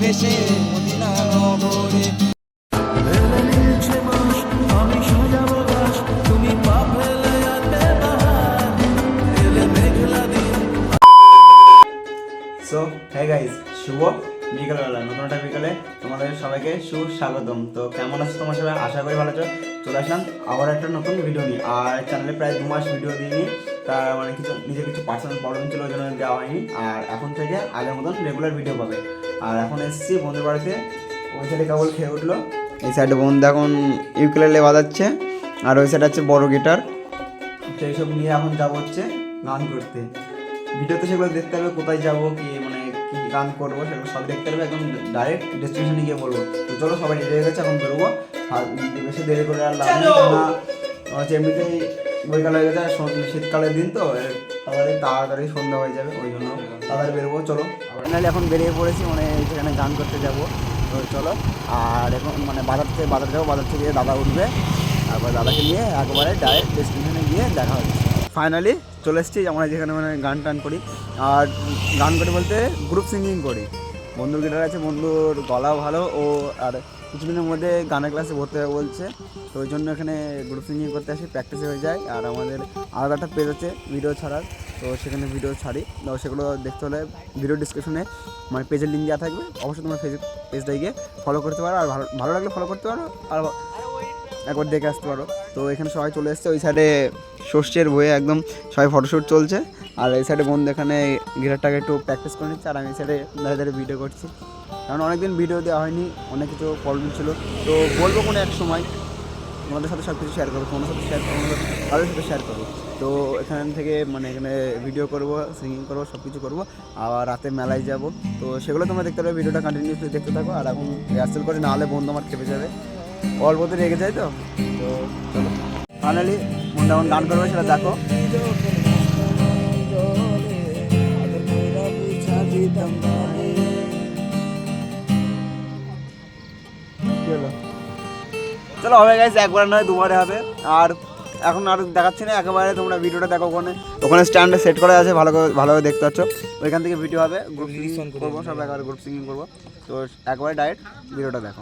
ভেসে মদিনা নগরে। সো হ্যাঁ গাইজ, শুভ বিকেলবেলা, নতুন একটা বিকেলে তোমাদের সবাইকে সুস্বাগতম। তো কেমন আছো তোমার সবাই? আশা করি ভালো আছো। চলে আসলাম আবার একটা নতুন ভিডিও নিয়ে। আর চ্যানেলে প্রায় 2 মাস ভিডিও দিইনি, তার মানে কিছু পার্সোনাল প্রবলেম ছিল, ওই জন্য দেওয়া হয়নি। আর এখন থেকে আগের মতন রেগুলার ভিডিও পাবে। আর এখন এসেছি বন্ধুর বাড়িতে, ওই সাইডে কেবল খেয়ে উঠলো। এই সাইডে বন্ধু এখন ইউকেলেলে বাজাচ্ছে, আর ওই সাইডে হচ্ছে বড় গিটার। তো এইসব নিয়ে এখন যাবো হচ্ছে গান করতে। ভিডিওতে সেগুলো দেখতে হবে, কোথায় যাবো, কি মানে কী গান করবো, সেগুলো সব দেখতে হবে। একদম ডাইরেক্ট ডেস্টিনেশনে গিয়ে বলবো। তো চলো, সবাই রেডি হয়ে গেছে, এখন বেরোবো। আর বেশি দেরি করে আর লাভ নেই না, হচ্ছে এমনিতেই বৈকাল হয়ে গেছে। শীতকালের দিন তো তাড়াতাড়ি সন্ধ্যা হয়ে যাবে, ওই জন্য তাড়াতাড়ি বেরোবো। চলো, ফাইনালি এখন বেরিয়ে পড়েছি, মানে সেখানে গান করতে যাবো। তো চলো, আর এখন মানে বাজার যাবো, বাজার থেকে দাদা উঠবে, তারপর দাদাকে নিয়ে একবারে ডাইরেক্ট ডেস্টিনেশনে গিয়ে দেখা হচ্ছে। ফাইনালি চলে এসেছি আমরা যেখানে মানে গান টান করি। আর গান করি বলতে গ্রুপ সিঙ্গিং করি। বন্ধুর গিটার আছে, বন্ধুর গলাও ভালো, ও আর কিছুদিনের মধ্যে গানের ক্লাসে ভর্তি হবে বলছে। তো ওই জন্য এখানে গ্রুপ সিঙ্গিং করতে আসি, প্র্যাকটিস হয়ে যায়। আর আমাদের আলাদা একটা পেজ আছে ভিডিও ছাড়ার, তো সেখানে ভিডিও ছাড়ি। তো সেগুলো দেখতে হলে ভিডিও ডিসক্রিপশনে মানে পেজের লিঙ্ক দেওয়া থাকবে, অবশ্যই তোমার পেজটাই গিয়ে ফলো করতে পারো। আর ভালো লাগলে ফলো করতে পারো, আর একবার দেখে আসতে পারো। তো এখানে সবাই চলে এসছে, ওই সাইডে ষষ্ঠীর বইয়ে একদম সবাই ফটোশ্যুট চলছে। আর এই সাইডে বন্ধু এখানে গিটারটাকে একটু প্র্যাকটিস করে নিচ্ছে, আর আমি এই সাইডে দাঁড়িয়ে ভিডিও করছি। কারণ অনেকদিন ভিডিও দেওয়া হয়নি, অনেক কিছু প্রবলেম ছিল। তো বলবো কোনো এক সময় তোমাদের সাথে সব কিছু শেয়ার করবো, তোমাদের সাথে শেয়ার করবো, তাদের সাথে শেয়ার করবো। তো এখান থেকে মানে এখানে ভিডিও করবো, সিঙ্গিং করবো, সব কিছু করবো। আবার রাতে মেলায় যাব, তো সেগুলো তোমরা দেখতে পাবে। ভিডিওটা কন্টিনিউসলি দেখতে থাকো। আর এখন রিহার্সেল করে, না হলে বন্ধু আমার খেপে যাবে, অল্পতে রেগে যায়। তো চলো, ফাইনালি বন্ধু এখন গান করবে, সেটা দেখো। চলো, হবে গাইস, একবার নয় দুবারে হবে। আর এখন আর দেখাচ্ছি না, একেবারে তোমরা ভিডিওটা দেখো। ওখানে স্ট্যান্ডে সেট করা আছে, ভালোভাবে দেখতে পাচ্ছ। ওইখান থেকে ভিডিও হবে, গ্রুপ সিঙ্গিং করবো, সব একবারে গ্রুপ সিঙ্গিং করবো। তো একবারে ডাইরেক্ট ভিডিওটা দেখো।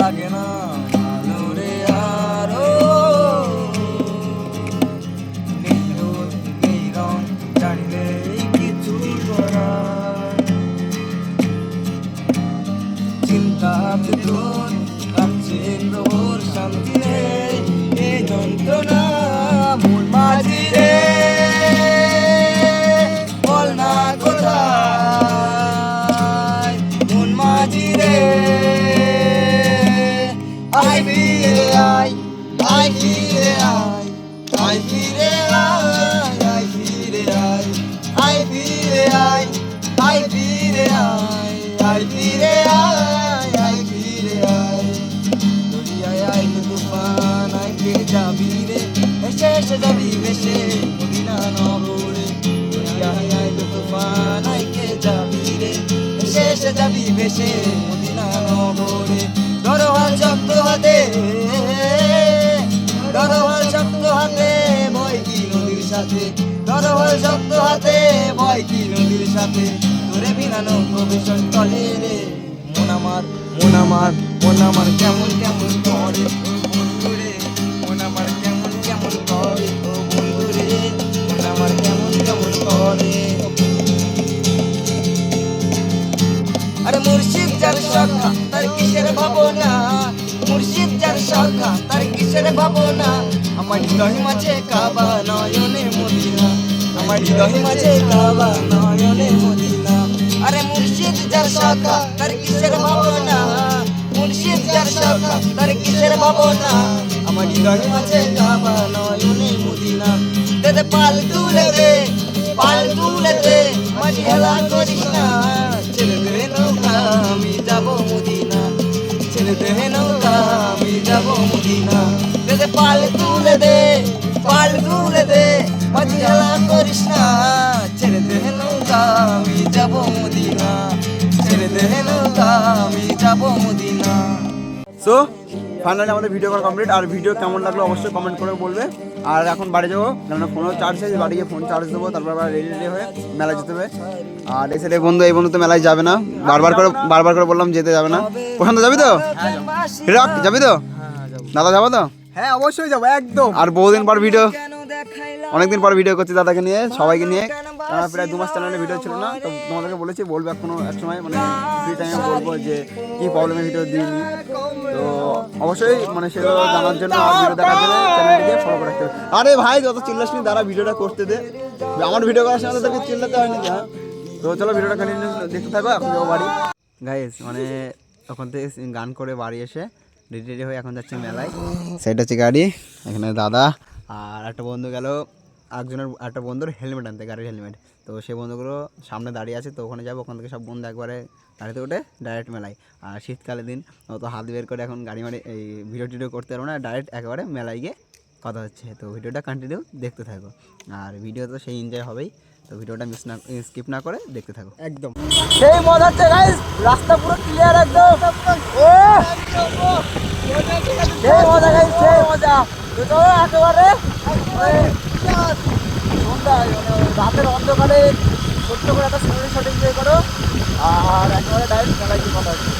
লাগে না রে আরো এই রং জানিলে কিছু চিন্তা বেদন কাছে প্রভুর শান্তি নেই, এ যন্ত্রণা মূল মাঝি রে, বল না কোথায় মন মাঝি রে। আই ফিরে আই, আই ফিরে আই, আই ফিরে আই, আই ফিরে আই, আই ফিরে আই, আই ফিরে আই, আই ফিরে আই, আই ফিরে আই। দরিয়ায় আইলে তুফান, আইকে যাবি রে, এসে এসে যাবি ভেসে মদিনা নগরে। দরিয়ায় আইলে তুফান, আইকে যাবি রে, এসে এসে যাবি ভেসে মদিনা নগরে। ধরোহাল শক্ত হাতে, ধরোহাল শক্ত হাতে, ভয় কি নদীর সাথে, ধরোহাল শক্ত হাতে, ভয় কি নদীর সাথে। তোরে বিনানো প্রবেশন তলে রে, মন আমার, মন আমার, মন আমার কেমন কেমন করে বন্ধুরে, মন আমার কেমন কেমন করে ও বন্ধুরে, মন আমার কেমন কেমন করে। আরে মুর্শিদ যার শাখা তার কিসের ভাবনা, মুর্শিদ যার শাখা তার কিসের ভাবনা। আমার হৃদয় মাঝে কাবা, নয়নে মদিনা, আমার হৃদয় মাঝে কাবা, নয়নে মদিনা। আরে মুর্শিদ যার শাখা তার কিসের ভাবনা, মুর্শিদ যার শাখা তার কিসের ভাবনা। আমার হৃদয় মাঝে কাবা, নয়নে মদিনা। দে পাল তুলে দে, পাল তুলে দে, মাঝি হেলা করিস না। ছেড়ে দে নৌকা, আমি যাবো মদিনা, ছেড়ে দে নৌকা, আমি যাবো মদিনা। দে পাল তুলে দে, পাল তুলে দে, মাঝি হেলা করিস না। ছেড়ে দে নৌকা, আমি যাবো মদিনা, ছেড়ে দে নৌকা, আমি যাবো মদিনা। সো ফাইনালি আমাদের ভিডিও করা কমপ্লিট। আর ভিডিও কেমন লাগলো অবশ্যই কমেন্ট করে বলবে। আর এখন বাড়ি যাবো, কেননা ফোনও চার্জ আছে, বাড়ি গিয়ে ফোন চার্জ দেবো, তারপর আবার রেডি হয়ে মেলায় যেতে হবে। আর এই সাইডে বন্ধু, এই বন্ধু তো মেলায় যাবে না, বারবার করে বললাম যেতে যাবে না। প্রশান্ত যাবি তো? হিরক যাবি তো? দাদা যাবো তো? হ্যাঁ অবশ্যই যাবো একদম। আর বহুদিন পর ভিডিও, অনেকদিন পর ভিডিও করছি দাদাকে নিয়ে, সবাইকে নিয়ে। প্রায় 2 মাস চ্যানেলে ভিডিও ছিল না, তো তোমাদেরকে বলেছি বলবো এখনো এক সময়, মানে ফ্রি টাইমে বলবো যে কী প্রবলেমে ভিডিও দিইনি। তো অবশ্যই মানে সেগুলো জানার জন্য আর ভিডিও দেখার জন্য চ্যানেলটিকে ফলো করে রাখতে হবে। আরে ভাই যত চিল্লাস নি, দাঁড়া ভিডিওটা করতে দে। আমার ভিডিও করার সময় তাদেরকে চিল্লাতে হয়নি। হ্যাঁ, তো চলো ভিডিওটা কন্টিনিউ দেখতে থাকো। এখন যাবো বাড়ি গাইস, মানে ওখান থেকে গান করে বাড়ি এসে রেডি হয়ে এখন যাচ্ছে মেলায়। সেটা হচ্ছে গাড়ি, এখানে দাদা আর একটা বন্ধু গেল একটা বন্ধুর হেলমেট আনতে, গাড়ির হেলমেট। তো সেই বন্ধুগুলো সামনে দাঁড়িয়ে আছে, তো ওখানে যাবো। ওখান থেকে সব বন্ধু একবারে গাড়িতে উঠে ডাইরেক্ট মেলায়। আর শীতকালের দিন তো হাত বের করে এখন গাড়ি এই ভিডিও টিডিও করতে পারবো না, ডাইরেক্ট একেবারে মেলায় গিয়ে কথা হচ্ছে। তো ভিডিওটা কন্টিনিউ দেখতে থাকো, আর ভিডিও তো সেই এনজয় হবেই। তো ভিডিওটা স্কিপ না করে দেখতে থাকো একদম। সেই মজা হচ্ছে গাইস, রাস্তা পুরো ক্লিয়ার একদম। সেই মজা গাইস, সেই মজা। তো চলো একেবারে সন্ধ্যায় রাতের অন্ধকারে ছোট্ট করে একটা সিনারি শট এনজয় করো, আর একেবারে ডাইরেক্ট মেলায় গিয়ে কথা হচ্ছে।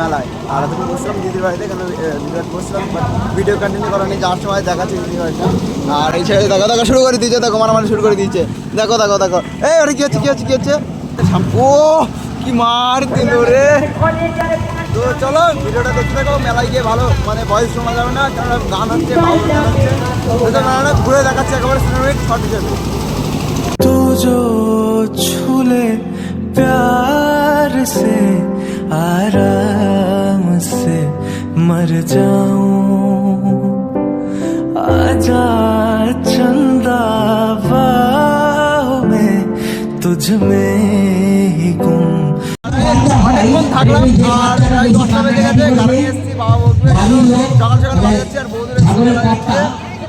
মেলায় আর তুমি বসছিলাম দিদির বাড়িতে, কেন দিদির বাড়িতে বসছিলাম, ভিডিও কন্টিনিউ করানি, যাওয়ার সময় দেখাচ্ছি দিদির বাড়িটা। আর এই ছেড়ে দেখা শুরু করে দিয়েছে, দেখো মারামারি শুরু করে দিয়েছে। দেখো এই ওটা কী হচ্ছে ও কি মার দিল রে। তো চলো ভিডিওটা দেখতে থাকো, মেলায় গিয়ে ভালো মানে ভয়েস শোনা যাবে না, কারণ গান হচ্ছে, গান হচ্ছে, ঘুরে দেখাচ্ছে একেবারে সিনেমেটিক শট হিসেবে। तू जो छूले प्यार से आराम से मर जाऊं, आजा चंदा बाहों में तुझ में ही गुम। অনেকক্ষণ থাকলাম, আর প্রায় 10টা বেজে গেছে, গাড়ি এসেছি, বাবা বলবে সকাল সকাল বাড়ি যাচ্ছি, আর বৌদের এসেছি।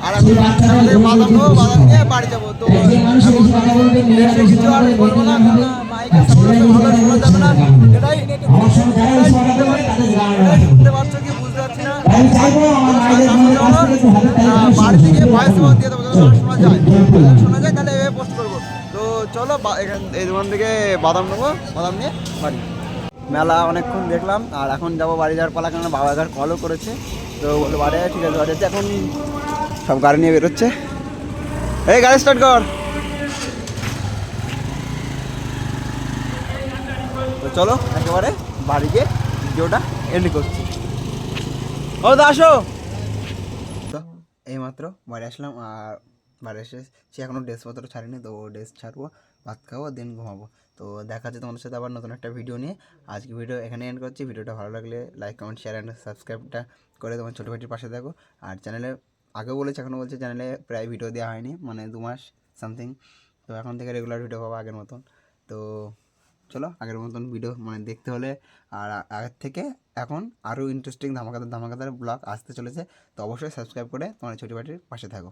আর এখন বাদাম নেবো, বাদাম নিয়ে বাড়ি যাবো। তো বেশি কিছু আর বলবো না, কারণ মাইকের সামনে ভালো শোনা যাবে না। এটাই শুনতে পারছো কি বুঝতে পারছি না। বাড়ি থেকে ভয়েস দিয়ে দেবো, শোনা যায় তাহলে এভাবে পোস্ট করবো। তো চলো এই দোকান থেকে বাদাম নেবো, বাদাম নিয়ে বাড়ি। মেলা অনেকক্ষণ দেখলাম, আর এখন যাবো বাড়ি যাওয়ার পালা, কারণ বাবা একবার কলও করেছে। তো বললো বাড়ি ঠিক আছে, বাড়ি যাচ্ছে। এখন সব গাড়ি নিয়ে বেরোচ্ছে, এই গাড়ি স্টার্ট কর। তো চলো একেবারে বাড়ি গিয়ে ভিডিওটা এন্ড করছি। ও দা আসো। তো এইমাত্র বাড়ি আসলাম, আর বাড়ি এসে সে এখনও ড্রেসপত্র ছাড়িনি, তো ড্রেস ছাড়বো, ভাত খাবো, দেন ঘুমাবো। তো দেখা যাচ্ছে তোমাদের সাথে আবার নতুন একটা ভিডিও নিয়ে। আজকে ভিডিও এখানে এন্ড করছি। ভিডিওটা ভালো লাগলে লাইক, কমেন্ট, শেয়ার অ্যান্ড সাবস্ক্রাইবটা করে তোমার ছোটো ভাইটির পাশে থাকো। আর চ্যানেলে আগেও বলেছি, এখনও বলছে, চ্যানেলে প্রায় ভিডিও দেওয়া হয়নি, মানে 2 মাস সামথিং। তো এখন থেকে রেগুলার ভিডিও পাবো আগের মতন। তো চলো আগের মতন ভিডিও মানে দেখতে হলে, আর আগের থেকে এখন আরও ইন্টারেস্টিং ধামাকাদার ব্লগ আসতে চলেছে। তো অবশ্যই সাবস্ক্রাইব করে তোমার ছোটো ভাইটির পাশে থাকো।